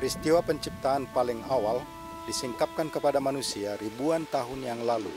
Peristiwa penciptaan paling awal disingkapkan kepada manusia ribuan tahun yang lalu.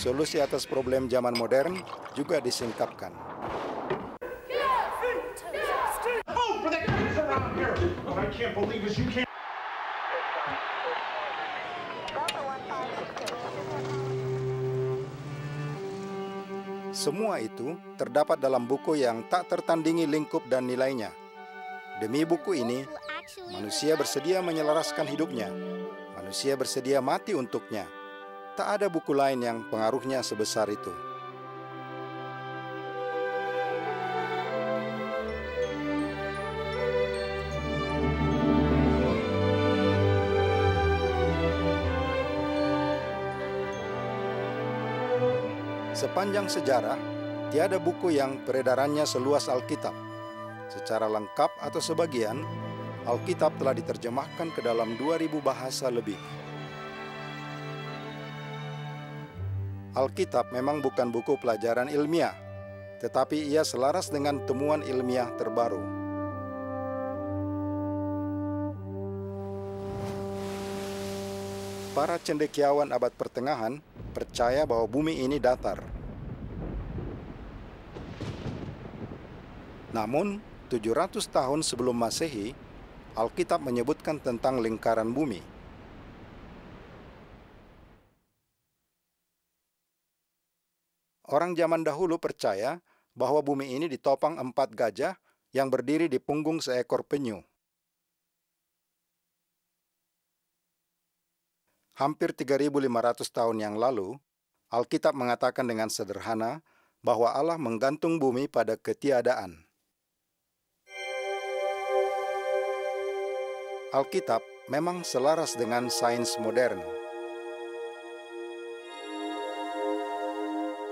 Solusi atas problem zaman modern juga disingkapkan. Semua itu terdapat dalam buku yang tak tertandingi lingkup dan nilainya. Demi buku ini, manusia bersedia menyelaraskan hidupnya. Manusia bersedia mati untuknya. Tak ada buku lain yang pengaruhnya sebesar itu. Sepanjang sejarah, tiada buku yang peredarannya seluas Alkitab. Secara lengkap atau sebagian, Alkitab telah diterjemahkan ke dalam 2000 bahasa lebih. Alkitab memang bukan buku pelajaran ilmiah, tetapi ia selaras dengan temuan ilmiah terbaru. Para cendekiawan abad pertengahan percaya bahwa bumi ini datar. Namun, 700 tahun sebelum Masehi, Alkitab menyebutkan tentang lingkaran bumi. Orang zaman dahulu percaya bahwa bumi ini ditopang 4 gajah yang berdiri di punggung seekor penyu. Hampir 3.500 tahun yang lalu, Alkitab mengatakan dengan sederhana bahwa Allah menggantung bumi pada ketiadaan. Alkitab memang selaras dengan sains modern.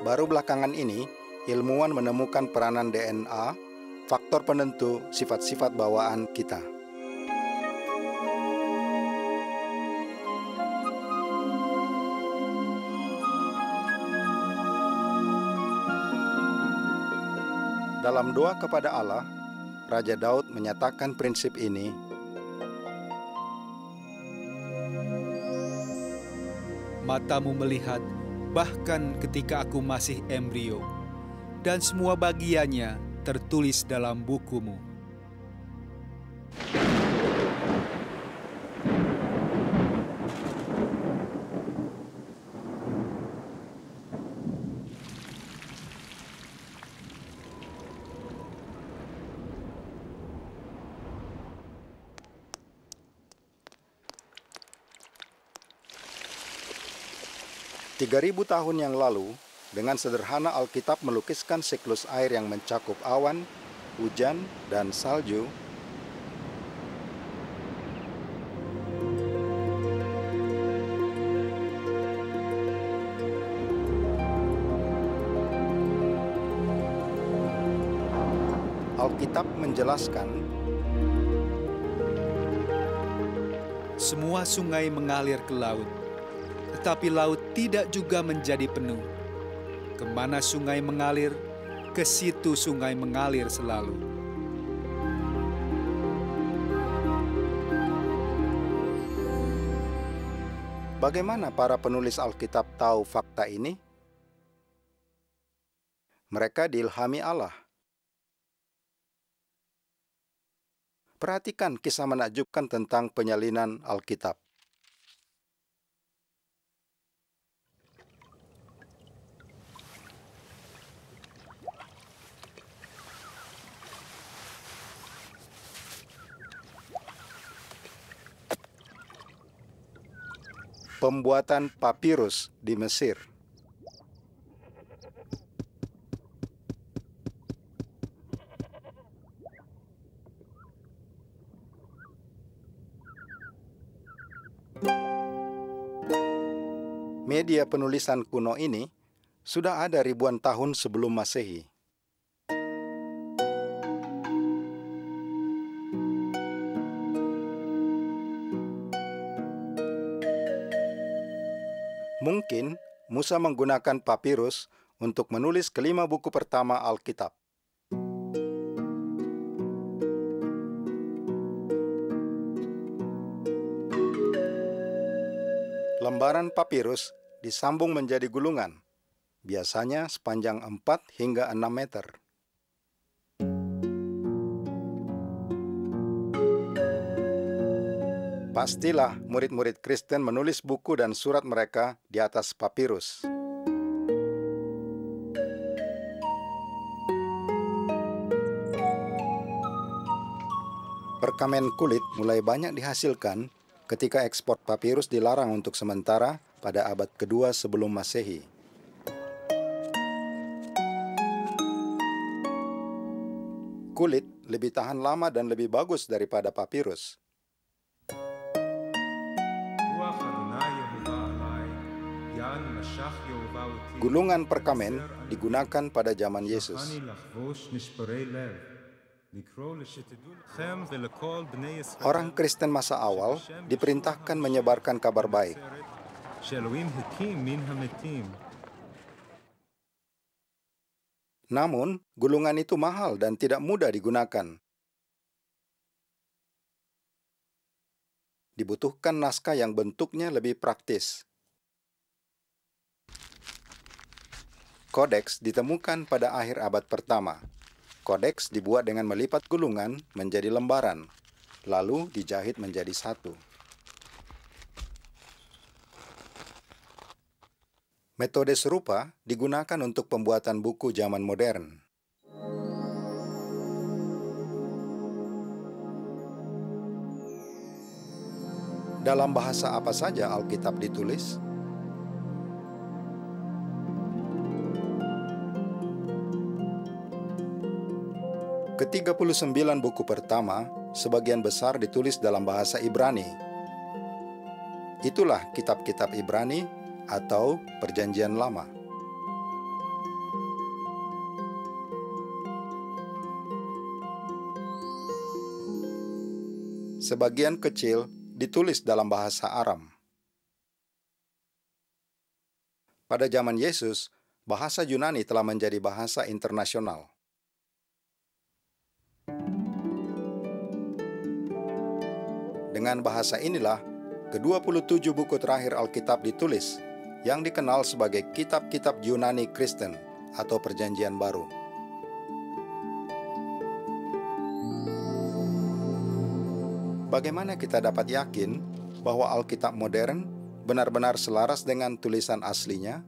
Baru belakangan ini, ilmuwan menemukan peranan DNA, faktor penentu sifat-sifat bawaan kita. Dalam doa kepada Allah, Raja Daud menyatakan prinsip ini. Matamu melihat bahkan ketika aku masih embrio, dan semua bagiannya tertulis dalam bukumu. Tiga 3.000 tahun yang lalu, dengan sederhana Alkitab melukiskan siklus air yang mencakup awan, hujan, dan salju. Alkitab menjelaskan, semua sungai mengalir ke laut, tetapi laut tidak juga menjadi penuh. Kemana sungai mengalir, ke situ sungai mengalir selalu. Bagaimana para penulis Alkitab tahu fakta ini? Mereka diilhami Allah. Perhatikan kisah menakjubkan tentang penyalinan Alkitab. Pembuatan papirus di Mesir. Media penulisan kuno ini sudah ada ribuan tahun sebelum Masehi. Mungkin Musa menggunakan papirus untuk menulis kelima buku pertama Alkitab. Lembaran papirus disambung menjadi gulungan, biasanya sepanjang 4 hingga 6 meter. Pastilah murid-murid Kristen menulis buku dan surat mereka di atas papirus. Perkamen kulit mulai banyak dihasilkan ketika ekspor papirus dilarang untuk sementara pada abad kedua sebelum Masehi. Kulit lebih tahan lama dan lebih bagus daripada papirus. Gulungan perkamen digunakan pada zaman Yesus. Orang Kristen masa awal diperintahkan menyebarkan kabar baik. Namun, gulungan itu mahal dan tidak mudah digunakan. Dibutuhkan naskah yang bentuknya lebih praktis. Kodeks ditemukan pada akhir abad pertama. Kodeks dibuat dengan melipat gulungan menjadi lembaran, lalu dijahit menjadi satu. Metode serupa digunakan untuk pembuatan buku zaman modern. Dalam bahasa apa saja Alkitab ditulis? Ke-39 buku pertama, sebagian besar ditulis dalam bahasa Ibrani. Itulah kitab-kitab Ibrani atau Perjanjian Lama. Sebagian kecil ditulis dalam bahasa Aram. Pada zaman Yesus, bahasa Yunani telah menjadi bahasa internasional. Dengan bahasa inilah, ke-27 buku terakhir Alkitab ditulis, yang dikenal sebagai kitab-kitab Yunani Kristen atau Perjanjian Baru. Bagaimana kita dapat yakin bahwa Alkitab modern benar-benar selaras dengan tulisan aslinya?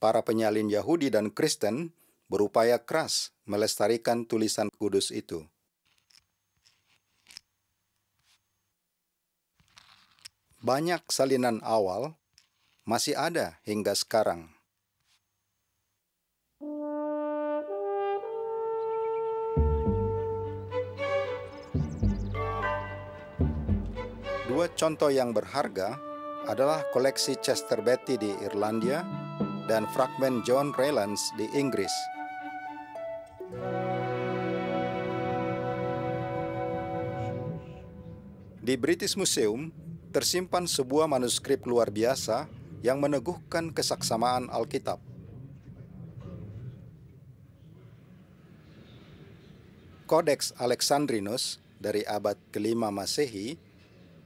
Para penyalin Yahudi dan Kristen berupaya keras melestarikan tulisan kudus itu. Banyak salinan awal masih ada hingga sekarang. Dua contoh yang berharga adalah koleksi Chester Beatty di Irlandia dan fragmen John Raylands di Inggris. Di British Museum tersimpan sebuah manuskrip luar biasa yang meneguhkan kesaksamaan Alkitab. Codex Alexandrinus dari abad ke-5 Masehi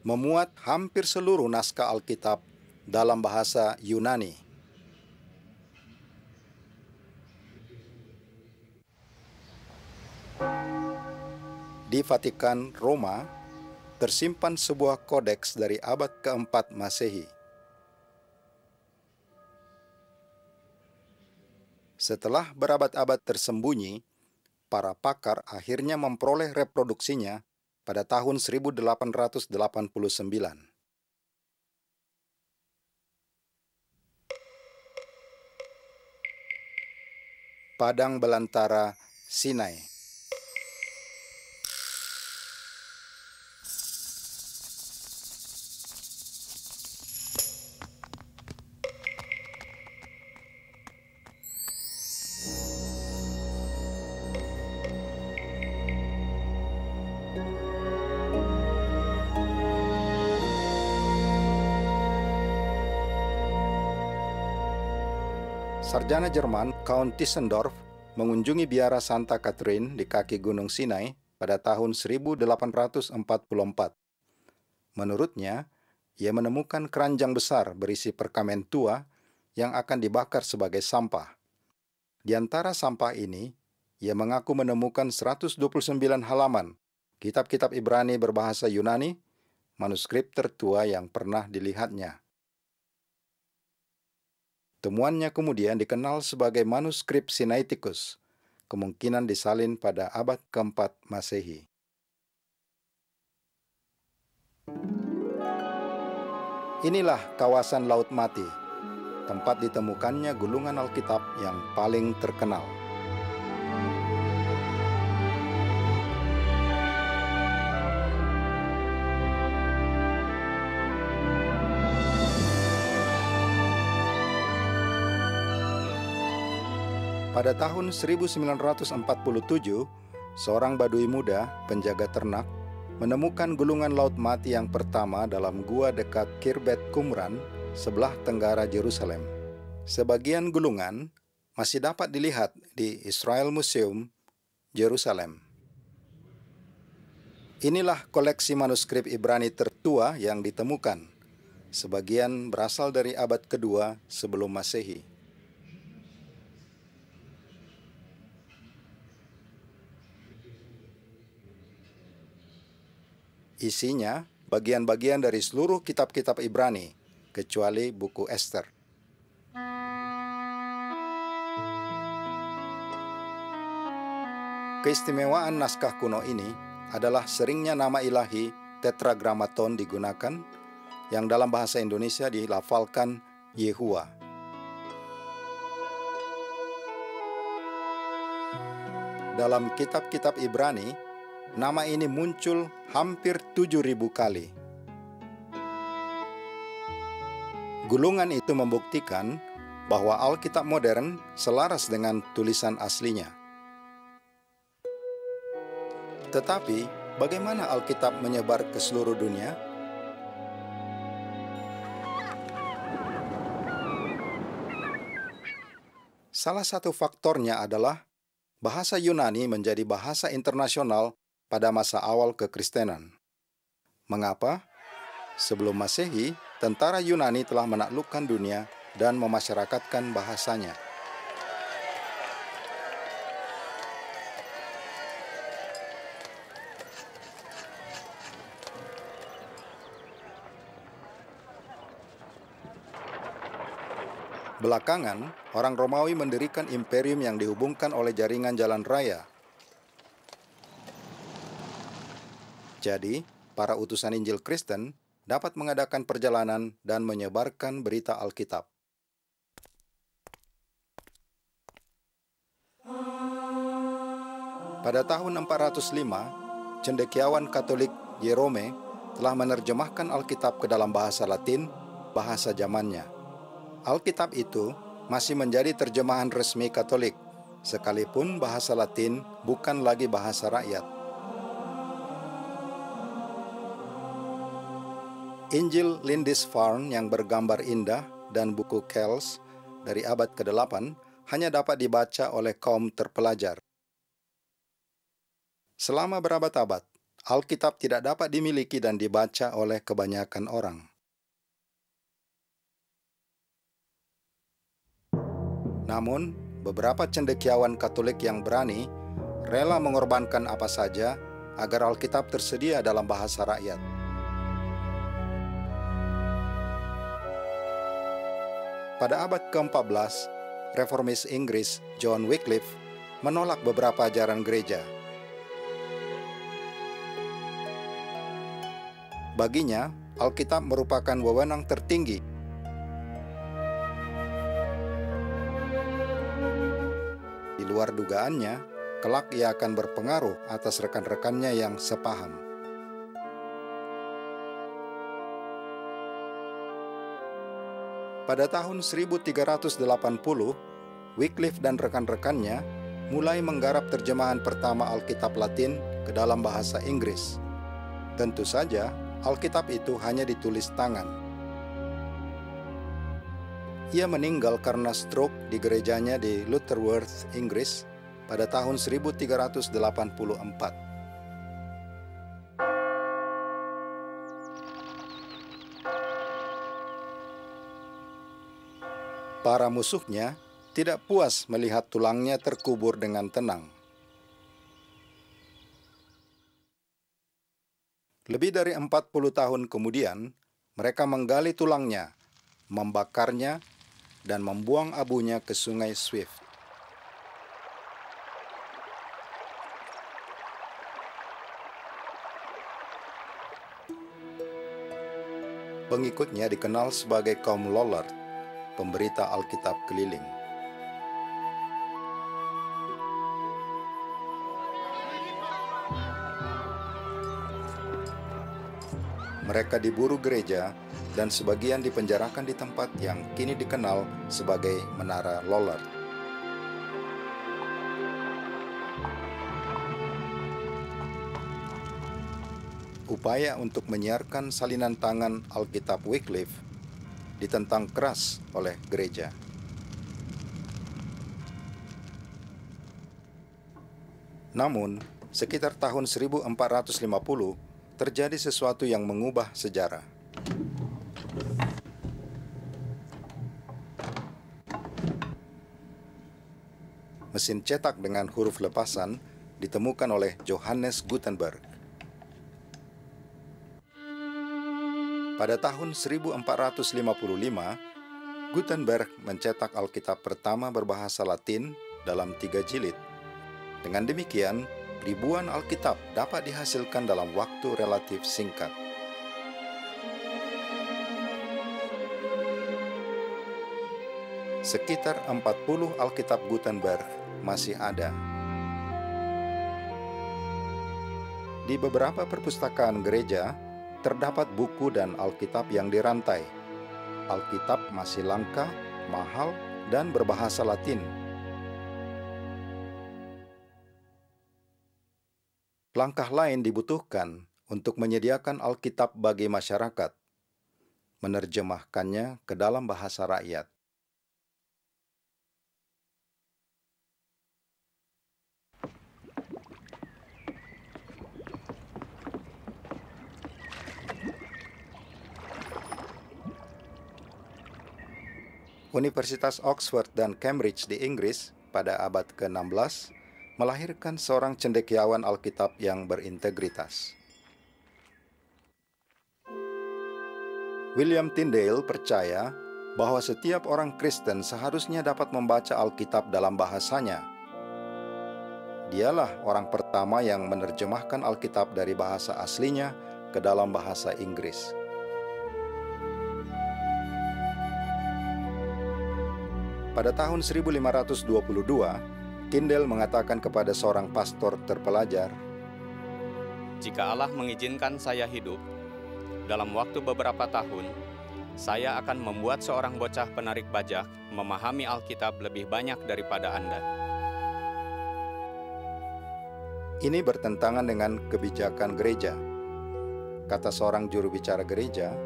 memuat hampir seluruh naskah Alkitab dalam bahasa Yunani. Di Vatikan, Roma, tersimpan sebuah kodeks dari abad ke-4 Masehi. Setelah berabad-abad tersembunyi, para pakar akhirnya memperoleh reproduksinya pada tahun 1889. Padang belantara Sinai. Sarjana Jerman Count Tischendorf mengunjungi biara Santa Catherine di kaki Gunung Sinai pada tahun 1844. Menurutnya, ia menemukan keranjang besar berisi perkamen tua yang akan dibakar sebagai sampah. Di antara sampah ini, ia mengaku menemukan 129 halaman kitab-kitab Ibrani berbahasa Yunani, manuskrip tertua yang pernah dilihatnya. Temuannya kemudian dikenal sebagai manuskrip Sinaiticus, kemungkinan disalin pada abad ke-4 Masehi. Inilah kawasan Laut Mati, tempat ditemukannya gulungan Alkitab yang paling terkenal. Pada tahun 1947, seorang badui muda, penjaga ternak, menemukan gulungan Laut Mati yang pertama dalam gua dekat Khirbet Qumran, sebelah tenggara Yerusalem. Sebagian gulungan masih dapat dilihat di Israel Museum, Yerusalem. Inilah koleksi manuskrip Ibrani tertua yang ditemukan. Sebagian berasal dari abad kedua sebelum Masehi. Isinya bagian-bagian dari seluruh kitab-kitab Ibrani, kecuali buku Ester. Keistimewaan naskah kuno ini adalah seringnya nama ilahi tetragrammaton digunakan, yang dalam bahasa Indonesia dilafalkan Yehuwa. Dalam kitab-kitab Ibrani, nama ini muncul hampir 7.000 kali. Gulungan itu membuktikan bahwa Alkitab modern selaras dengan tulisan aslinya. Tetapi, bagaimana Alkitab menyebar ke seluruh dunia? Salah satu faktornya adalah bahasa Yunani menjadi bahasa internasional pada masa awal kekristenan. Mengapa? Sebelum Masehi, tentara Yunani telah menaklukkan dunia dan memasyarakatkan bahasanya. Belakangan, orang Romawi mendirikan imperium yang dihubungkan oleh jaringan jalan raya. Jadi, para utusan Injil Kristen dapat mengadakan perjalanan dan menyebarkan berita Alkitab. Pada tahun 405, cendekiawan Katolik Jerome telah menerjemahkan Alkitab ke dalam bahasa Latin, bahasa zamannya. Alkitab itu masih menjadi terjemahan resmi Katolik, sekalipun bahasa Latin bukan lagi bahasa rakyat. Injil Lindisfarne yang bergambar indah dan buku Kells dari abad ke-8 hanya dapat dibaca oleh kaum terpelajar. Selama berabad-abad, Alkitab tidak dapat dimiliki dan dibaca oleh kebanyakan orang. Namun, beberapa cendekiawan Katolik yang berani rela mengorbankan apa saja agar Alkitab tersedia dalam bahasa rakyat. Pada abad ke-14, reformis Inggris John Wycliffe menolak beberapa ajaran gereja. Baginya, Alkitab merupakan wewenang tertinggi. Di luar dugaannya, kelak ia akan berpengaruh atas rekan-rekannya yang sepaham. Pada tahun 1380, Wycliffe dan rekan-rekannya mulai menggarap terjemahan pertama Alkitab Latin ke dalam bahasa Inggris. Tentu saja, Alkitab itu hanya ditulis tangan. Ia meninggal karena stroke di gerejanya di Lutterworth, Inggris pada tahun 1384. Para musuhnya tidak puas melihat tulangnya terkubur dengan tenang. Lebih dari 40 tahun kemudian, mereka menggali tulangnya, membakarnya, dan membuang abunya ke Sungai Swift. Pengikutnya dikenal sebagai kaum Lollard, pemberita Alkitab keliling. Mereka diburu gereja dan sebagian dipenjarakan di tempat yang kini dikenal sebagai Menara Lollard. Upaya untuk menyiarkan salinan tangan Alkitab Wycliffe ditentang keras oleh gereja. Namun, sekitar tahun 1450 terjadi sesuatu yang mengubah sejarah. Mesin cetak dengan huruf lepasan ditemukan oleh Johannes Gutenberg. Pada tahun 1455, Gutenberg mencetak Alkitab pertama berbahasa Latin dalam 3 jilid. Dengan demikian, ribuan Alkitab dapat dihasilkan dalam waktu relatif singkat. Sekitar 40 Alkitab Gutenberg masih ada. Di beberapa perpustakaan gereja, terdapat buku dan Alkitab yang dirantai. Alkitab masih langka, mahal, dan berbahasa Latin. Langkah lain dibutuhkan untuk menyediakan Alkitab bagi masyarakat, menerjemahkannya ke dalam bahasa rakyat. Universitas Oxford dan Cambridge di Inggris pada abad ke-16 melahirkan seorang cendekiawan Alkitab yang berintegritas. William Tyndale percaya bahwa setiap orang Kristen seharusnya dapat membaca Alkitab dalam bahasanya. Dialah orang pertama yang menerjemahkan Alkitab dari bahasa aslinya ke dalam bahasa Inggris. Pada tahun 1522, Tyndale mengatakan kepada seorang pastor terpelajar, "Jika Allah mengizinkan saya hidup, dalam waktu beberapa tahun, saya akan membuat seorang bocah penarik bajak memahami Alkitab lebih banyak daripada Anda." Ini bertentangan dengan kebijakan gereja. Kata seorang juru bicara gereja,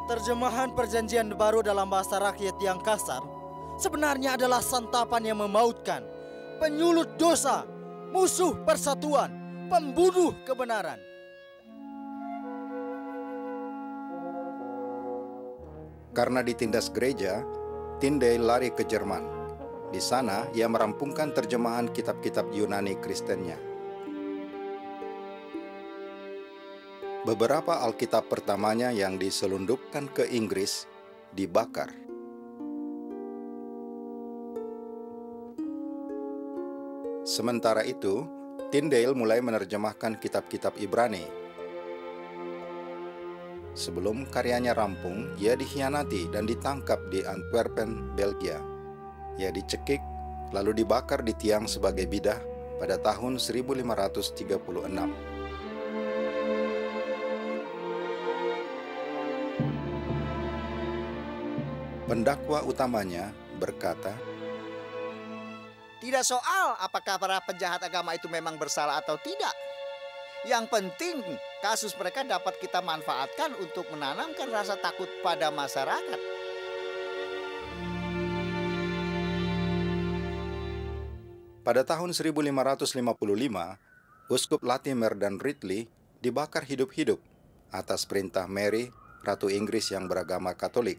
terjemahan perjanjian baru dalam bahasa rakyat yang kasar sebenarnya adalah santapan yang memautkan, penyulut dosa, musuh persatuan, pembunuh kebenaran. Karena ditindas gereja, Tyndale lari ke Jerman. Di sana, ia merampungkan terjemahan kitab-kitab Yunani Kristennya. Beberapa Alkitab pertamanya yang diselundupkan ke Inggris dibakar. Sementara itu, Tyndale mulai menerjemahkan kitab-kitab Ibrani. Sebelum karyanya rampung, ia dikhianati dan ditangkap di Antwerpen, Belgia. Ia dicekik, lalu dibakar di tiang sebagai bidah pada tahun 1536. Pendakwa utamanya berkata, Tidak soal apakah para penjahat agama itu memang bersalah atau tidak. Yang penting, kasus mereka dapat kita manfaatkan untuk menanamkan rasa takut pada masyarakat. Pada tahun 1555, Uskup Latimer dan Ridley dibakar hidup-hidup atas perintah Mary, Ratu Inggris yang beragama Katolik.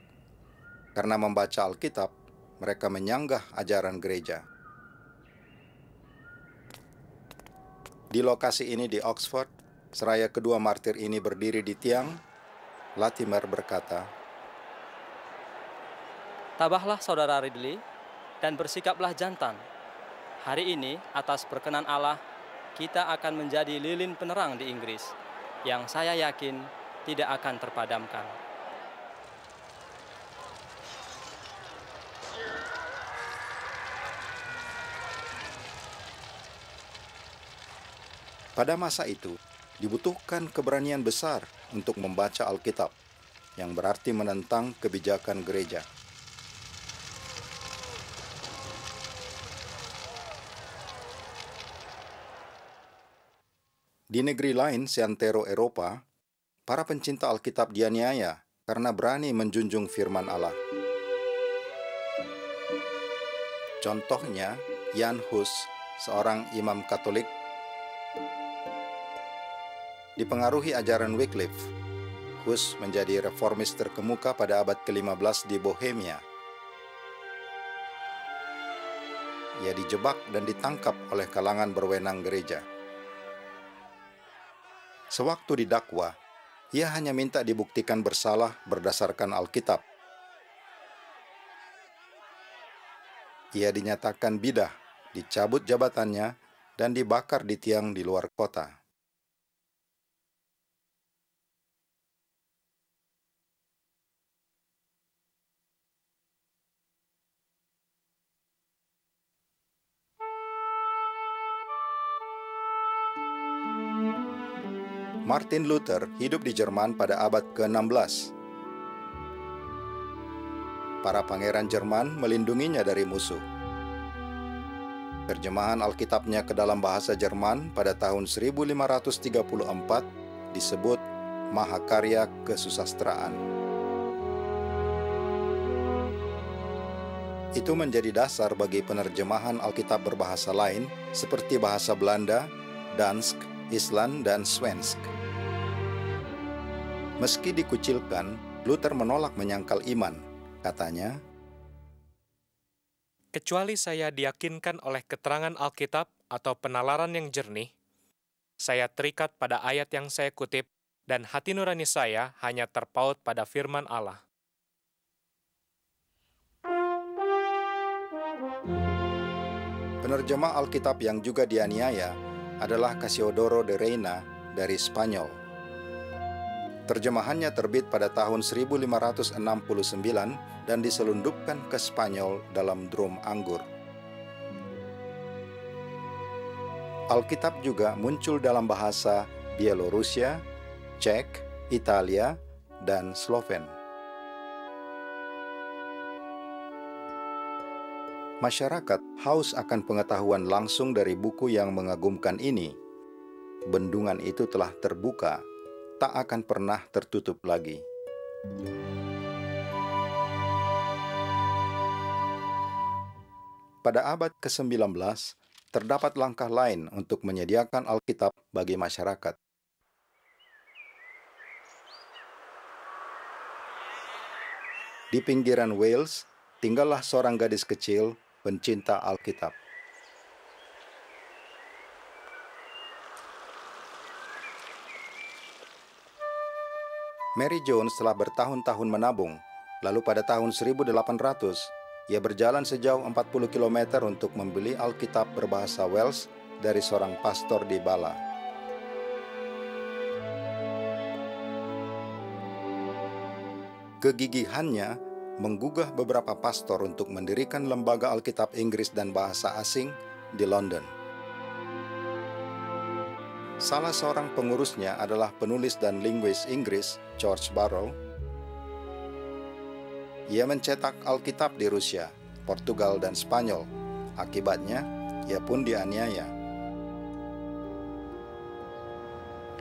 Karena membaca Alkitab, mereka menyanggah ajaran gereja. Di lokasi ini di Oxford, seraya kedua martir ini berdiri di tiang, Latimer berkata, Tabahlah saudara Ridley dan bersikaplah jantan. Hari ini, atas perkenan Allah, kita akan menjadi lilin penerang di Inggris, yang saya yakin tidak akan terpadamkan. pada masa itu, dibutuhkan keberanian besar untuk membaca Alkitab, yang berarti menentang kebijakan gereja. Di negeri lain seantero Eropa, para pencinta Alkitab dianiaya karena berani menjunjung firman Allah. Contohnya, Jan Hus, seorang imam Katolik, dipengaruhi ajaran Wycliffe. Hus menjadi reformis terkemuka pada abad ke-15 di Bohemia. Ia dijebak dan ditangkap oleh kalangan berwenang gereja. Sewaktu didakwa, ia hanya minta dibuktikan bersalah berdasarkan Alkitab. Ia dinyatakan bidah, dicabut jabatannya, dan dibakar di tiang di luar kota. Martin Luther hidup di Jerman pada abad ke-16. Para pangeran Jerman melindunginya dari musuh. Terjemahan Alkitabnya ke dalam bahasa Jerman pada tahun 1534 disebut Mahakarya Kesusastraan. Itu menjadi dasar bagi penerjemahan Alkitab berbahasa lain seperti bahasa Belanda, Dansk, Island, dan Svensk. Meski dikucilkan, Luther menolak menyangkal iman. Katanya, kecuali saya diyakinkan oleh keterangan Alkitab atau penalaran yang jernih, saya terikat pada ayat yang saya kutip, dan hati nurani saya hanya terpaut pada firman Allah. penerjemah Alkitab yang juga dianiaya adalah Casiodoro de Reina dari Spanyol. Terjemahannya terbit pada tahun 1569 dan diselundupkan ke Spanyol dalam drum anggur. Alkitab juga muncul dalam bahasa Bielorusia, Czech, Italia, dan Sloven. Masyarakat haus akan pengetahuan langsung dari buku yang mengagumkan ini. Bendungan itu telah terbuka, tak akan pernah tertutup lagi. Pada abad ke-19, terdapat langkah lain untuk menyediakan Alkitab bagi masyarakat. Di pinggiran Wales, tinggallah seorang gadis kecil pencinta Alkitab. Mary Jones telah bertahun-tahun menabung, lalu pada tahun 1800, ia berjalan sejauh 40 km untuk membeli Alkitab berbahasa Wales dari seorang pastor di Bala. Kegigihannya menggugah beberapa pastor untuk mendirikan lembaga Alkitab Inggris dan bahasa asing di London. Salah seorang pengurusnya adalah penulis dan linguis Inggris George Barrow. Ia mencetak Alkitab di Rusia, Portugal, dan Spanyol. Akibatnya, ia pun dianiaya.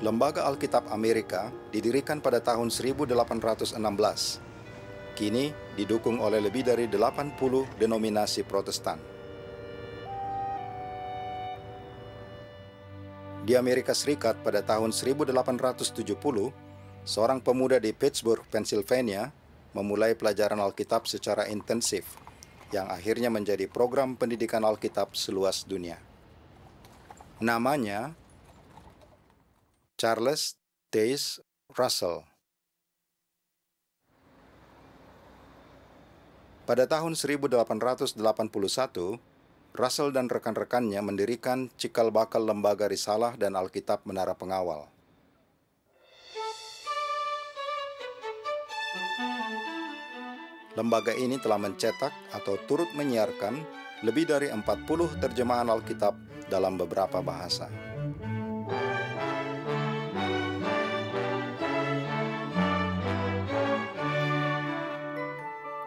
Lembaga Alkitab Amerika didirikan pada tahun 1816. Kini didukung oleh lebih dari 80 denominasi Protestan. Di Amerika Serikat pada tahun 1870, seorang pemuda di Pittsburgh, Pennsylvania, memulai pelajaran Alkitab secara intensif, yang akhirnya menjadi program pendidikan Alkitab seluas dunia. Namanya Charles Taze Russell. Pada tahun 1881, Russell dan rekan-rekannya mendirikan cikal bakal lembaga Risalah dan Alkitab Menara Pengawal. Lembaga ini telah mencetak atau turut menyiarkan lebih dari 40 terjemahan Alkitab dalam beberapa bahasa.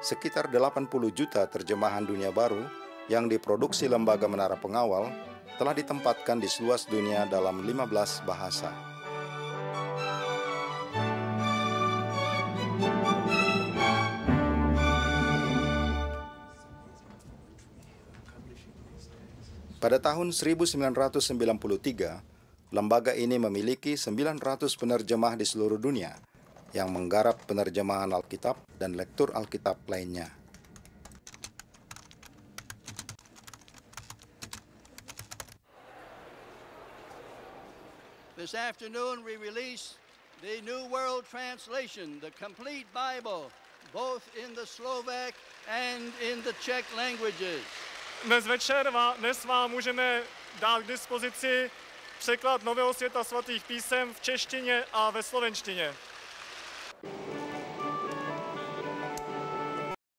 Sekitar 80 juta terjemahan Dunia Baru yang diproduksi Lembaga Menara Pengawal telah ditempatkan di seluas dunia dalam 15 bahasa. Pada tahun 1993, lembaga ini memiliki 900 penerjemah di seluruh dunia yang menggarap penerjemahan Alkitab dan lektur Alkitab lainnya. This afternoon we release the New World Translation, the complete Bible, both in the Slovak and in the Czech languages. Dnes vám můžeme dát k dispozici překlad Nového světa svatých písem v češtině a ve slovenštině.